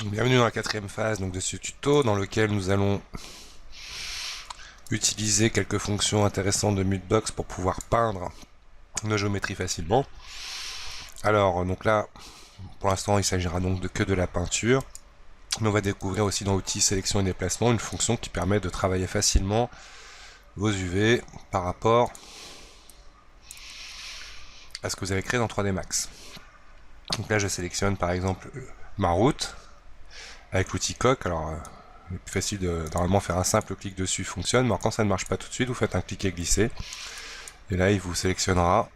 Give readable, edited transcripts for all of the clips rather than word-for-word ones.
Bienvenue dans la quatrième phase donc, de ce tuto dans lequel nous allons utiliser quelques fonctions intéressantes de Mudbox pour pouvoir peindre nos géométries facilement. Alors donc là, pour l'instant il s'agira donc que de la peinture, mais on va découvrir aussi dans l'outil sélection et déplacement une fonction qui permet de travailler facilement vos UV par rapport à ce que vous avez créé dans 3D Max. Donc là je sélectionne par exemple ma route avec l'outil coq. Alors le plus facile de normalement faire un simple clic dessus fonctionne, mais quand ça ne marche pas tout de suite, vous faites un clic et glisser. Et là il vous sélectionnera,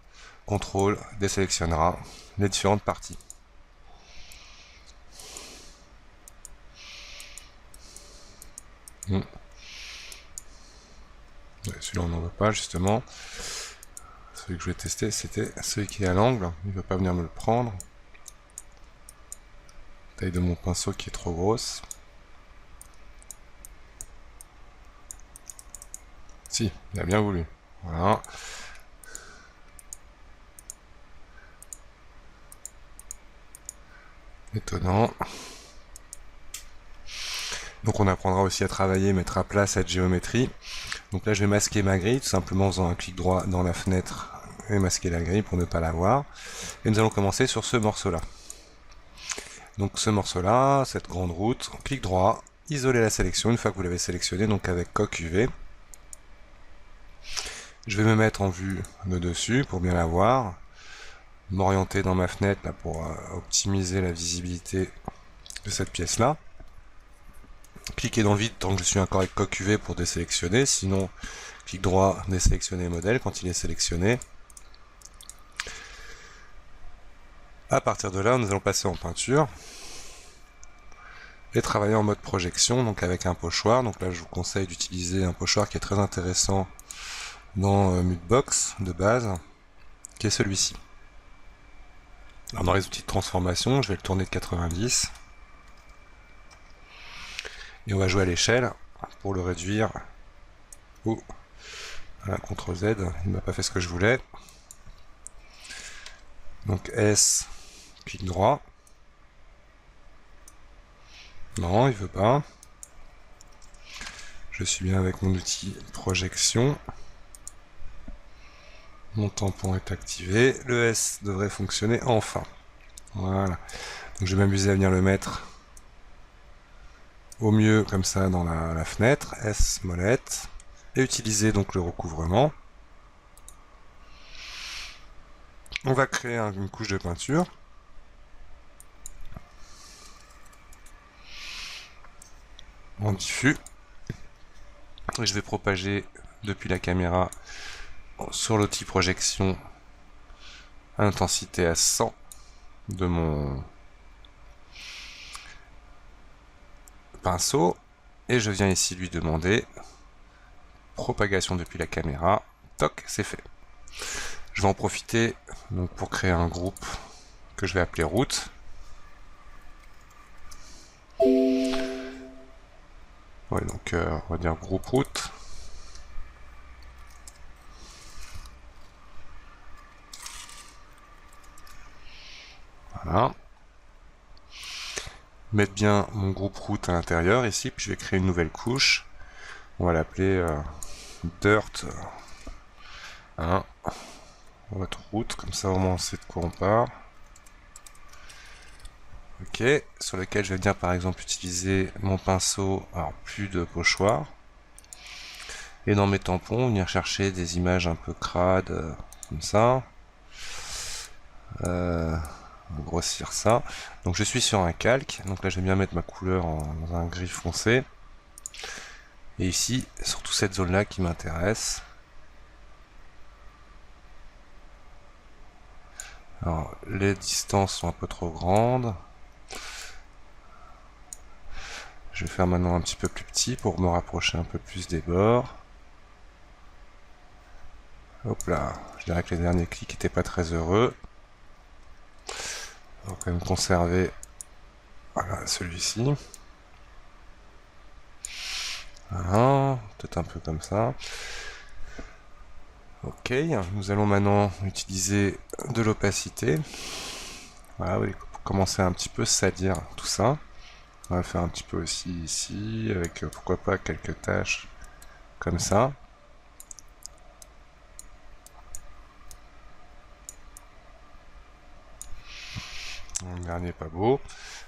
contrôle, désélectionnera les différentes parties. Celui-là on n'en veut pas justement. Celui que je vais tester c'était celui qui est à l'angle, il ne veut pas venir me le prendre. Taille de mon pinceau qui est trop grosse. Si, il a bien voulu. Voilà. Étonnant. Donc on apprendra aussi à travailler, mettre à plat cette géométrie. Donc là je vais masquer ma grille, tout simplement en faisant un clic droit dans la fenêtre et masquer la grille pour ne pas la voir. Et nous allons commencer sur ce morceau-là. Donc ce morceau-là, cette grande route, clic droit, isoler la sélection une fois que vous l'avez sélectionné, donc avec coq UV. Je vais me mettre en vue de dessus pour bien la voir, m'orienter dans ma fenêtre là, pour optimiser la visibilité de cette pièce-là. Cliquez dans le vide tant que je suis encore avec coq UV pour désélectionner, sinon clic droit, désélectionner modèle quand il est sélectionné. À partir de là, nous allons passer en peinture et travailler en mode projection, donc avec un pochoir. Donc là, je vous conseille d'utiliser un pochoir qui est très intéressant dans Mudbox de base, qui est celui-ci. Alors dans les outils de transformation, je vais le tourner de 90 et on va jouer à l'échelle pour le réduire. Voilà, CTRL Z, il m'a pas fait ce que je voulais. Donc S, clic droit. Non, il veut pas. Je suis bien avec mon outil projection. Mon tampon est activé. Le S devrait fonctionner enfin. Voilà. Donc je vais m'amuser à venir le mettre au mieux comme ça dans la fenêtre. S, molette. Et utiliser donc le recouvrement. On va créer une couche de peinture. En diffus. Et je vais propager depuis la caméra sur l'outil projection à l'intensité à 100 de mon pinceau. Et je viens ici lui demander propagation depuis la caméra. Toc, c'est fait. Je vais en profiter donc, pour créer un groupe que je vais appeler route. Ouais, donc on va dire groupe route. Voilà. Mettre bien mon groupe route à l'intérieur ici, puis je vais créer une nouvelle couche. On va l'appeler dirt 1. Votre route, comme ça au moins on sait de quoi on part. Ok, sur lequel je vais venir par exemple utiliser mon pinceau, alors plus de pochoir. Et dans mes tampons, venir chercher des images un peu crades, comme ça. Grossir ça. Donc je suis sur un calque, donc là je vais bien mettre ma couleur dans un gris foncé. Et ici, surtout cette zone là qui m'intéresse. Alors les distances sont un peu trop grandes. Je vais faire maintenant un petit peu plus petit pour me rapprocher un peu plus des bords. Hop là, je dirais que les derniers clics n'étaient pas très heureux. On va quand même conserver voilà, celui-ci. Voilà, peut-être un peu comme ça. Ok, nous allons maintenant utiliser de l'opacité. Voilà, vous allez commencer à un petit peu salir tout ça. On va faire un petit peu aussi ici, avec pourquoi pas quelques taches comme ça. Le dernier pas beau.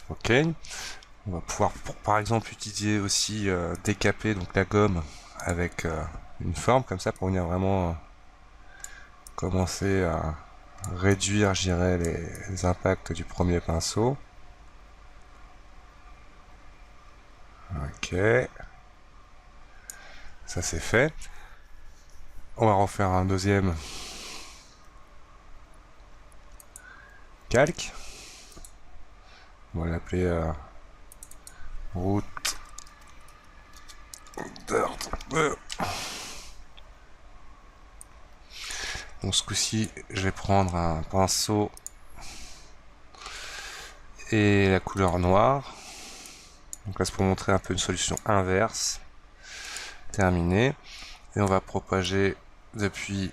Ok. On va pouvoir, par exemple, utiliser aussi décaper donc la gomme avec une forme comme ça pour venir vraiment commencer à réduire, je dirais, les impacts du premier pinceau. Ok. Ça c'est fait. On va refaire un deuxième calque. On va l'appeler route dirt. Donc ce coup-ci, je vais prendre un pinceau et la couleur noire. Donc là, c'est pour montrer un peu une solution inverse. Terminé. Et on va propager depuis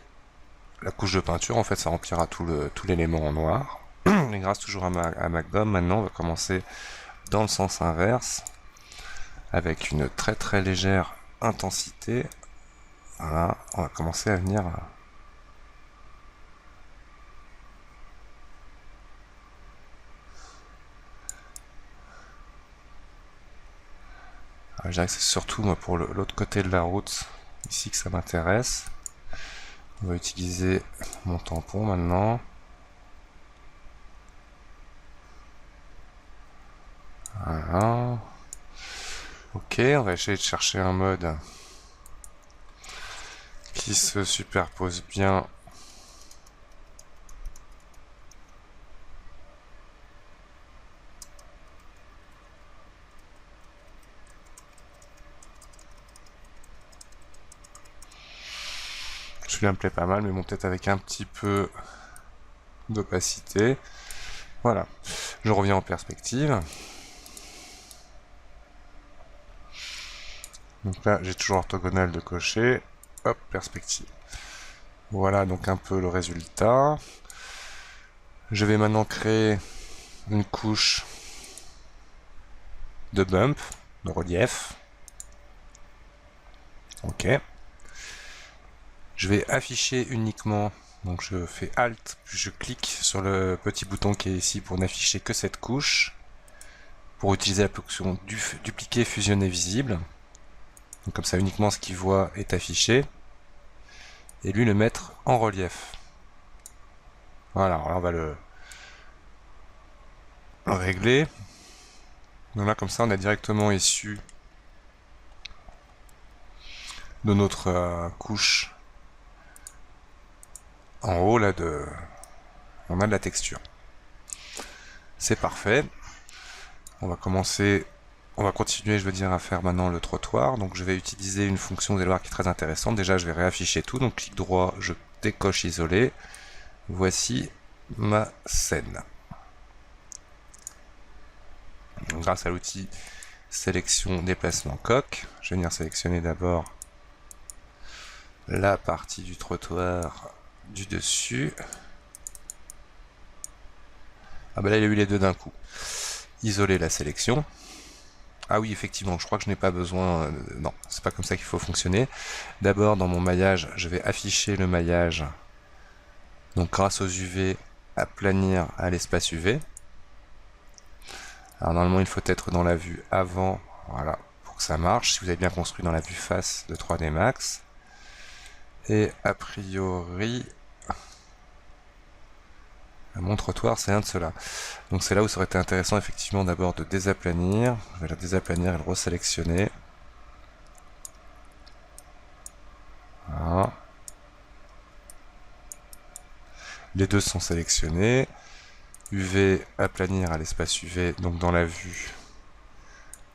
la couche de peinture. En fait, ça remplira tout l'élément en noir. Et grâce toujours à ma gomme, maintenant, on va commencer dans le sens inverse avec une très très légère intensité. Voilà, on va commencer à venir je dirais que c'est surtout moi pour l'autre côté de la route ici que ça m'intéresse. On va utiliser mon tampon maintenant. Voilà. Ok, on va essayer de chercher un mode qui se superpose bien. Celui-là me plaît pas mal, mais bon, peut-être avec un petit peu d'opacité. Voilà, je reviens en perspective. Donc là, j'ai toujours orthogonale de cocher. Hop, perspective. Voilà donc un peu le résultat. Je vais maintenant créer une couche de bump, de relief. Ok. Je vais afficher uniquement, donc je fais Alt, puis je clique sur le petit bouton qui est ici pour n'afficher que cette couche, pour utiliser la fonction dupliquer, fusionner, visible. Donc comme ça uniquement ce qu'il voit est affiché, et lui le mettre en relief. Voilà, alors là on va le régler. Donc là comme ça on a directement issu de notre couche en haut là on a de la texture. C'est parfait. On va continuer, je veux dire, à faire maintenant le trottoir. Donc je vais utiliser une fonction, vous allez voir, qui est très intéressante. Déjà, je vais réafficher tout. Donc clic droit, je décoche isolé. Voici ma scène. Donc, grâce à l'outil sélection déplacement coque, je vais venir sélectionner d'abord la partie du trottoir du dessus. Ah bah là, il y a eu les deux d'un coup. Isoler la sélection. Ah oui, effectivement, je crois que je n'ai pas besoin... non, c'est pas comme ça qu'il faut fonctionner. D'abord, dans mon maillage, je vais afficher le maillage. Donc, grâce aux UV, aplanir à l'espace UV. Alors, normalement, il faut être dans la vue avant, voilà, pour que ça marche. Si vous avez bien construit dans la vue face de 3D Max. Et a priori... mon trottoir, c'est un de ceux-là. Donc c'est là où ça aurait été intéressant effectivement d'abord de désaplanir. Je vais la désaplanir et le resélectionner. Voilà. Les deux sont sélectionnés. UV, aplanir à l'espace UV, donc dans la vue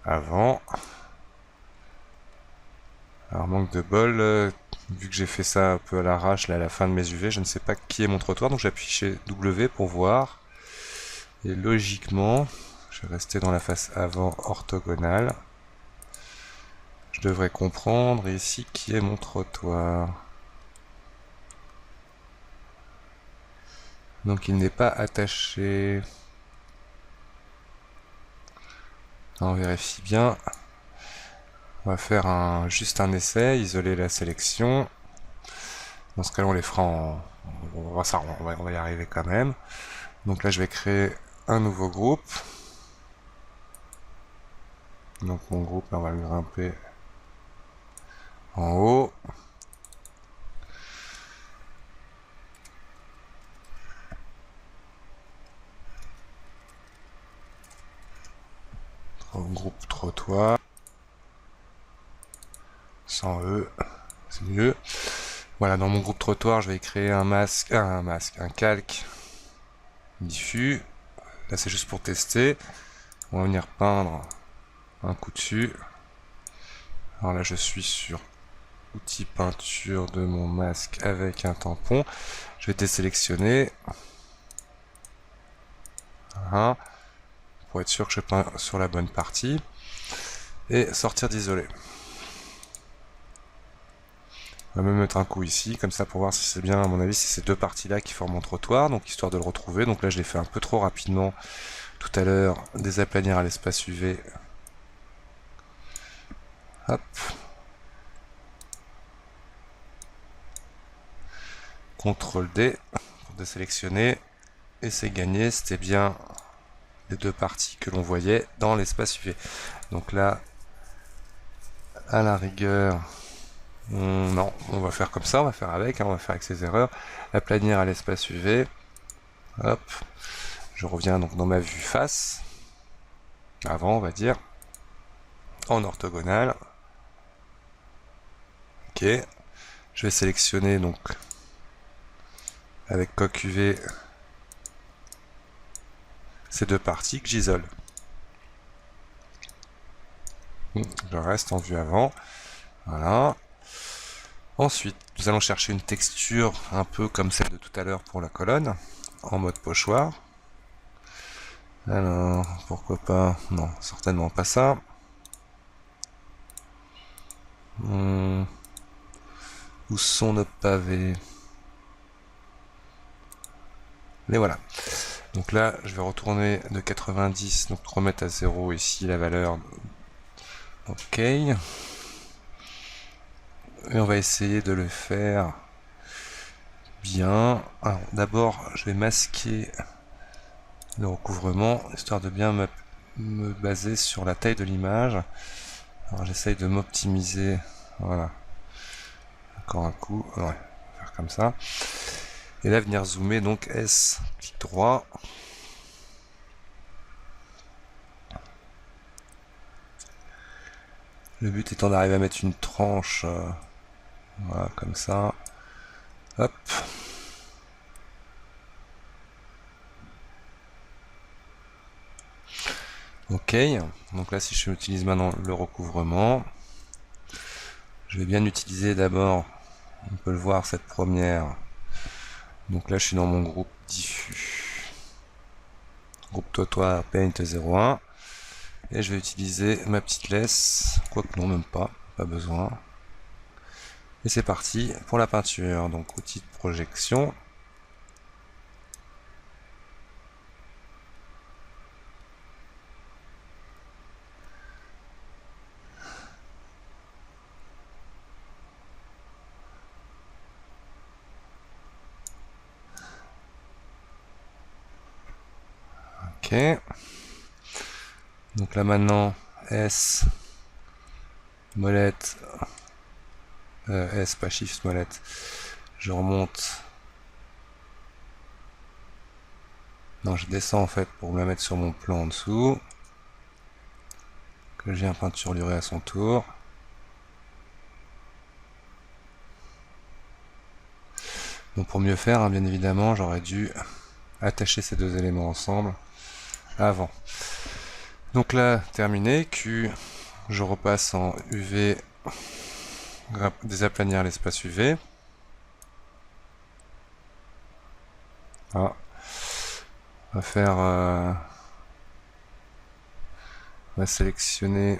avant. Alors manque de bol, vu que j'ai fait ça un peu à l'arrache là à la fin de mes UV, je ne sais pas qui est mon trottoir, donc j'ai affiché W pour voir. Et logiquement, je vais rester dans la face avant orthogonale. Je devrais comprendre ici qui est mon trottoir. Donc il n'est pas attaché. On vérifie bien. On va faire juste un essai, isoler la sélection. Dans ce cas-là, on les fera on va y arriver quand même. Donc là, je vais créer un nouveau groupe. Donc mon groupe, là, on va le grimper en haut. Groupe trottoir. Sans E, c'est mieux. Voilà, dans mon groupe trottoir, je vais créer un calque diffus. Là, c'est juste pour tester. On va venir peindre un coup dessus. Alors là, je suis sur outil peinture de mon masque avec un tampon. Je vais désélectionner. Voilà. Pour être sûr que je peins sur la bonne partie. Et sortir d'isoler. On va même mettre un coup ici, comme ça pour voir si c'est bien, à mon avis, si c'est deux parties-là qui forment mon trottoir, donc histoire de le retrouver. Donc là, je l'ai fait un peu trop rapidement tout à l'heure, désaplanir à l'espace UV. Hop. CTRL D pour désélectionner. Et c'est gagné, c'était bien les deux parties que l'on voyait dans l'espace UV. Donc là, à la rigueur, non, on va faire comme ça, on va faire avec, on va faire avec ces erreurs. Aplanir à l'espace UV. Hop. Je reviens donc dans ma vue face. Avant, on va dire. En orthogonale. Ok. Je vais sélectionner donc avec coque UV ces deux parties que j'isole. Je reste en vue avant. Voilà. Ensuite, nous allons chercher une texture un peu comme celle de tout à l'heure pour la colonne, en mode pochoir. Alors, pourquoi pas? Non, certainement pas ça. Où sont nos pavés? Les voilà. Donc là, je vais retourner de 90, donc remettre à 0 ici la valeur. Ok. Et on va essayer de le faire bien. Alors d'abord, je vais masquer le recouvrement, histoire de bien me baser sur la taille de l'image. Alors j'essaye de m'optimiser. Voilà. Encore un coup. Ouais, faire comme ça. Et là, venir zoomer, donc S, clic droit. Le but étant d'arriver à mettre une tranche, voilà, comme ça. Hop. Ok, donc là si je utilise maintenant le recouvrement, je vais bien utiliser d'abord, on peut le voir, cette première. Donc là je suis dans mon groupe diffus. Groupe trottoir Paint 01. Et je vais utiliser ma petite laisse, quoique non, même pas besoin. Et c'est parti pour la peinture. Donc outil de projection. Ok. Donc là maintenant, S, molette, S, pas Shift, molette. Je remonte. Non, je descends en fait pour me la mettre sur mon plan en dessous. Que j'ai un peinturluré à son tour. Donc pour mieux faire, hein, bien évidemment, j'aurais dû attacher ces deux éléments ensemble avant. Donc là, terminé. Q, je repasse en UV, désaplanir l'espace UV. Ah. On va faire... on va sélectionner...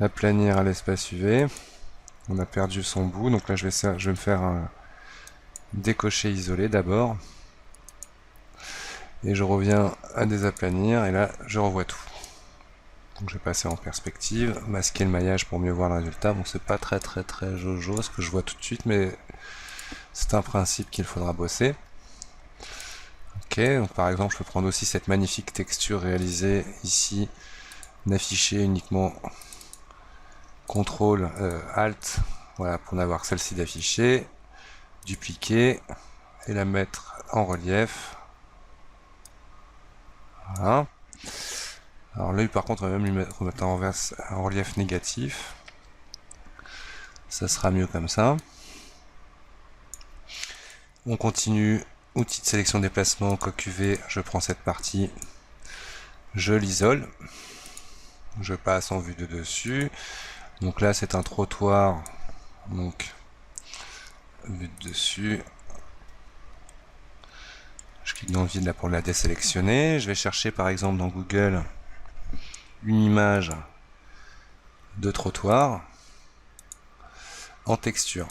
Aplanir à l'espace UV. On a perdu son bout, donc là je vais me faire un décocher isolé d'abord. Et je reviens à désaplanir, et là je revois tout. Donc je vais passer en perspective, masquer le maillage pour mieux voir le résultat. Bon, c'est pas très jojo ce que je vois tout de suite, mais c'est un principe qu'il faudra bosser. Ok, donc par exemple je peux prendre aussi cette magnifique texture réalisée ici, n'afficher uniquement CTRL ALT, voilà, pour n'avoir que celle-ci d'afficher, dupliquer et la mettre en relief. Voilà. Alors l'œil par contre on va même lui remettre en relief négatif. Ça sera mieux comme ça. On continue, outil de sélection déplacement, coque UV, je prends cette partie, je l'isole, je passe en vue de dessus. Donc là c'est un trottoir, donc vue de dessus. Je clique dans le vide là pour la désélectionner. Je vais chercher par exemple dans Google une image de trottoir en texture.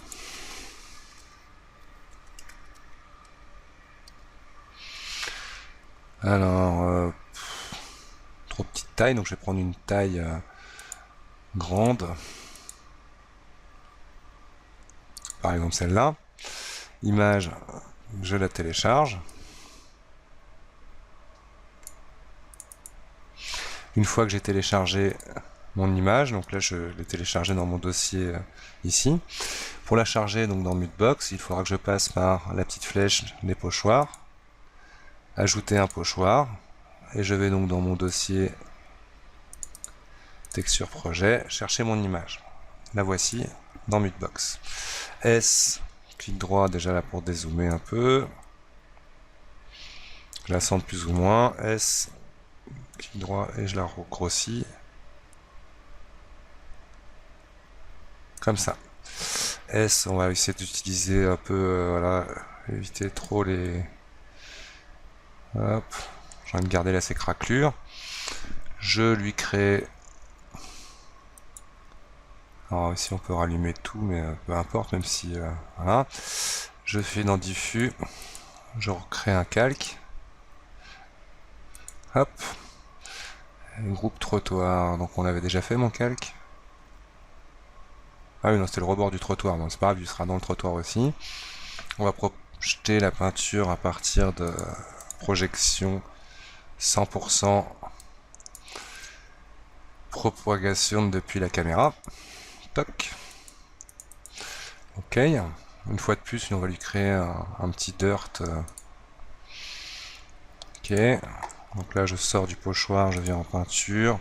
Alors, trop petite taille, donc je vais prendre une taille grande. Par exemple celle-là. Image, je la télécharge. Une fois que j'ai téléchargé mon image, donc là je l'ai téléchargé dans mon dossier ici. Pour la charger donc dans Mutebox, il faudra que je passe par la petite flèche des pochoirs, ajouter un pochoir, et je vais donc dans mon dossier texture projet, chercher mon image. La voici dans Mutebox. S, clic droit déjà là pour dézoomer un peu. Je la centre plus ou moins. S, clic droit et je la grossis. Comme ça. S, on va essayer d'utiliser un peu, voilà, éviter trop les... Hop, j'ai envie de garder là ces craquelures. Je lui crée... Alors ici on peut rallumer tout, mais peu importe, même si... voilà. Je fais dans diffus, je recrée un calque. Hop. Groupe trottoir, donc on avait déjà fait mon calque. Ah oui, non, c'était le rebord du trottoir, donc c'est pas grave, il sera dans le trottoir aussi. On va projeter la peinture à partir de projection 100% propagation depuis la caméra. Toc. Ok. Une fois de plus, on va lui créer un petit dirt. Ok. Donc là, je sors du pochoir, je viens en peinture.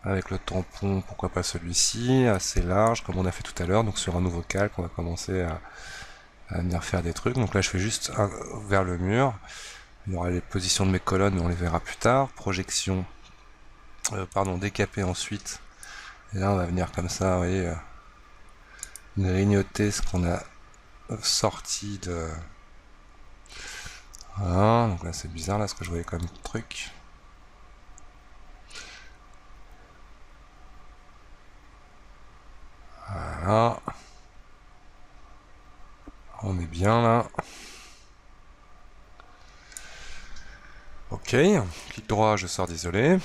Avec le tampon, pourquoi pas celui-ci, assez large, comme on a fait tout à l'heure. Donc sur un nouveau calque, on va commencer à venir faire des trucs. Donc là, je fais juste vers le mur. Il y aura les positions de mes colonnes, mais on les verra plus tard. Projection, décaper ensuite. Et là, on va venir comme ça, vous voyez, grignoter ce qu'on a sorti de... Voilà, donc là, c'est bizarre, là, ce que je voyais comme truc. Voilà. On est bien, là. Ok, clic droit, je sors d'isoler.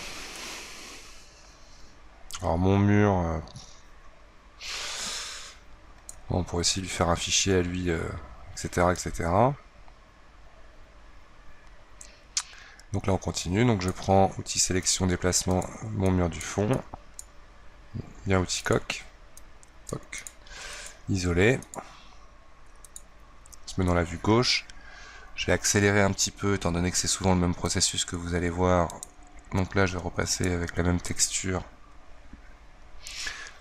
Alors mon mur, on pourrait aussi lui faire un fichier à lui, etc., etc. Donc là on continue, donc je prends outil sélection déplacement, mon mur du fond, bien outil coque, toc, isolé, on se met dans la vue gauche. Je vais accélérer un petit peu étant donné que c'est souvent le même processus que vous allez voir. Donc là je vais repasser avec la même texture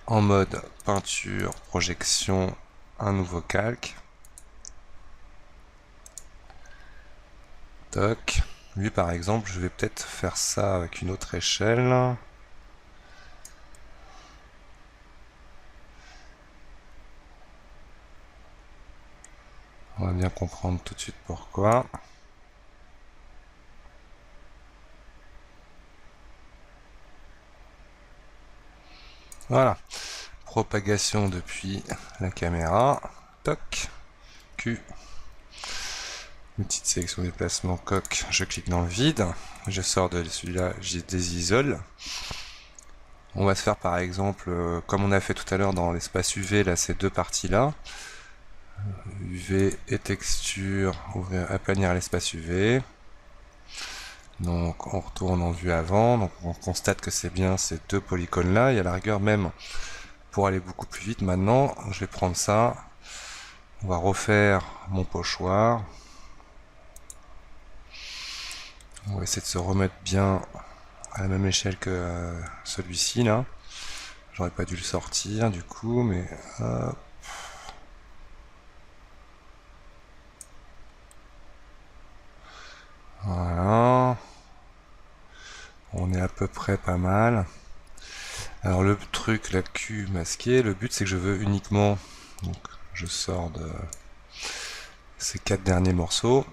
en mode peinture, projection, un nouveau calque. Toc. Lui par exemple, je vais peut-être faire ça avec une autre échelle. On va bien comprendre tout de suite pourquoi. Voilà. propagation depuis la caméra, toc, Q, une petite sélection déplacement coq, je clique dans le vide, je sors de celui-là, je désisole. On va se faire par exemple, comme on a fait tout à l'heure dans l'espace UV, là ces deux parties-là, UV et texture, ouvrir, aplanir l'espace UV. Donc on retourne en vue avant, donc on constate que c'est bien ces deux polygones là, et à la rigueur même, pour aller beaucoup plus vite maintenant, je vais prendre ça, on va refaire mon pochoir, on va essayer de se remettre bien à la même échelle que celui-ci là, j'aurais pas dû le sortir du coup, mais hop. Voilà, on est à peu près pas mal. Alors le truc, la Q masquée, le but c'est que je veux uniquement, donc je sors de ces 4 derniers morceaux.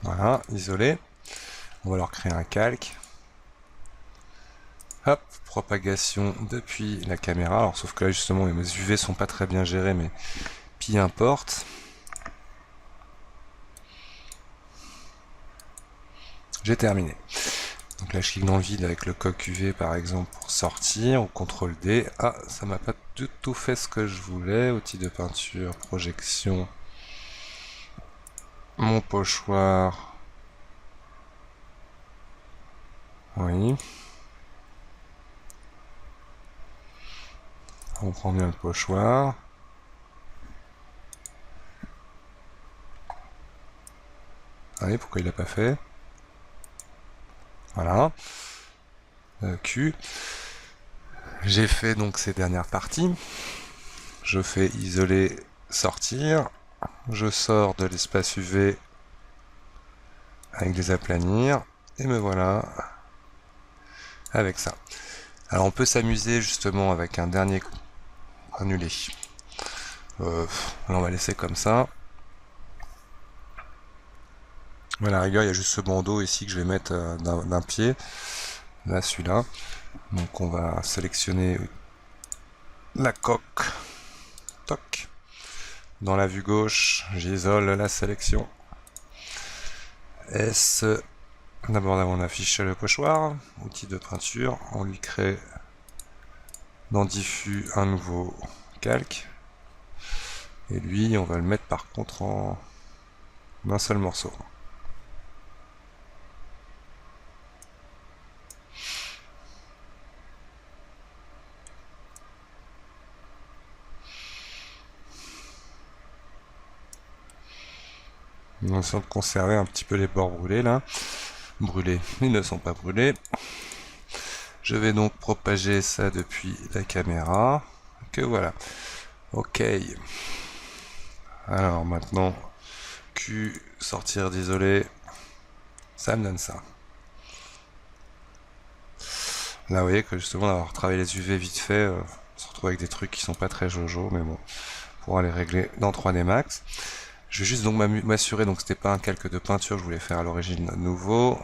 Voilà, isolé. On va leur créer un calque. Hop, propagation depuis la caméra. Alors sauf que là justement mes UV sont pas très bien gérés, mais peu importe. J'ai terminé. Donc là je clique dans le vide avec le coq UV par exemple pour sortir, ou CTRL D. Ah, ça m'a pas du tout fait ce que je voulais. Outil de peinture, projection. Mon pochoir. Oui. On prend bien le pochoir. Allez, pourquoi il l'a pas fait? Voilà. Q. J'ai fait donc ces dernières parties. Je fais isoler, sortir. Je sors de l'espace UV avec des aplanir. Et me voilà avec ça. Alors on peut s'amuser justement avec un dernier annulé. Là on va laisser comme ça. À la rigueur il y a juste ce bandeau ici que je vais mettre d'un pied. Là celui-là. Donc on va sélectionner la coque. Toc. Dans la vue gauche, j'isole la sélection. S. D'abord on affiche le pochoir. Outil de peinture. On lui crée dans diffus un nouveau calque. Et lui, on va le mettre par contre en un seul morceau. On essaie de conserver un petit peu les bords brûlés là. Brûlés, ils ne sont pas brûlés. Je vais donc propager ça depuis la caméra. Que voilà. Ok. Alors maintenant, Q, sortir d'isoler. Ça me donne ça. Là, vous voyez que justement, d'avoir travaillé les UV vite fait, on se retrouve avec des trucs qui sont pas très jojo, mais bon, on pourra les régler dans 3D Max. Je vais juste donc m'assurer, donc c'était pas un calque de peinture que je voulais faire à l'origine nouveau.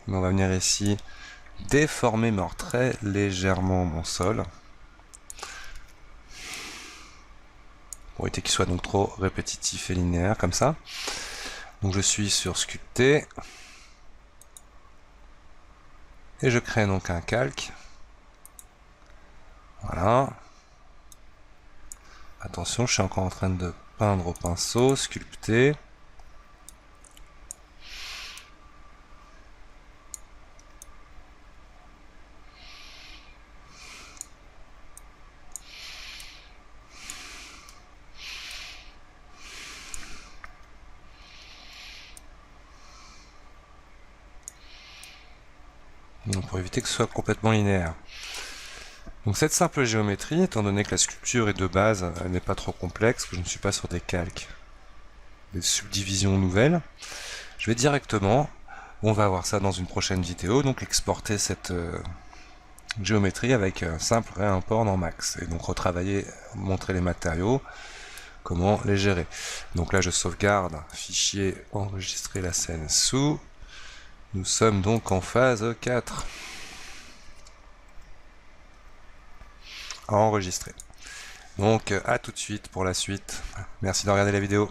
Mais on va venir ici déformer, mais très légèrement mon sol. Pour éviter qu'il soit donc trop répétitif et linéaire comme ça. Donc je suis sur sculpter. Et je crée donc un calque. Voilà. Attention, je suis encore en train de peindre au pinceau, sculpter. Donc pour éviter que ce soit complètement linéaire. Donc cette simple géométrie, étant donné que la sculpture est de base, elle n'est pas trop complexe, que je ne suis pas sur des calques, des subdivisions nouvelles, je vais directement, on va voir ça dans une prochaine vidéo, donc exporter cette géométrie avec un simple réimport dans Max, et donc retravailler, montrer les matériaux, comment les gérer. Donc là je sauvegarde, fichier, enregistrer la scène sous, Nous sommes donc en phase 4. À enregistrer. Donc à tout de suite pour la suite. Merci de regarder la vidéo.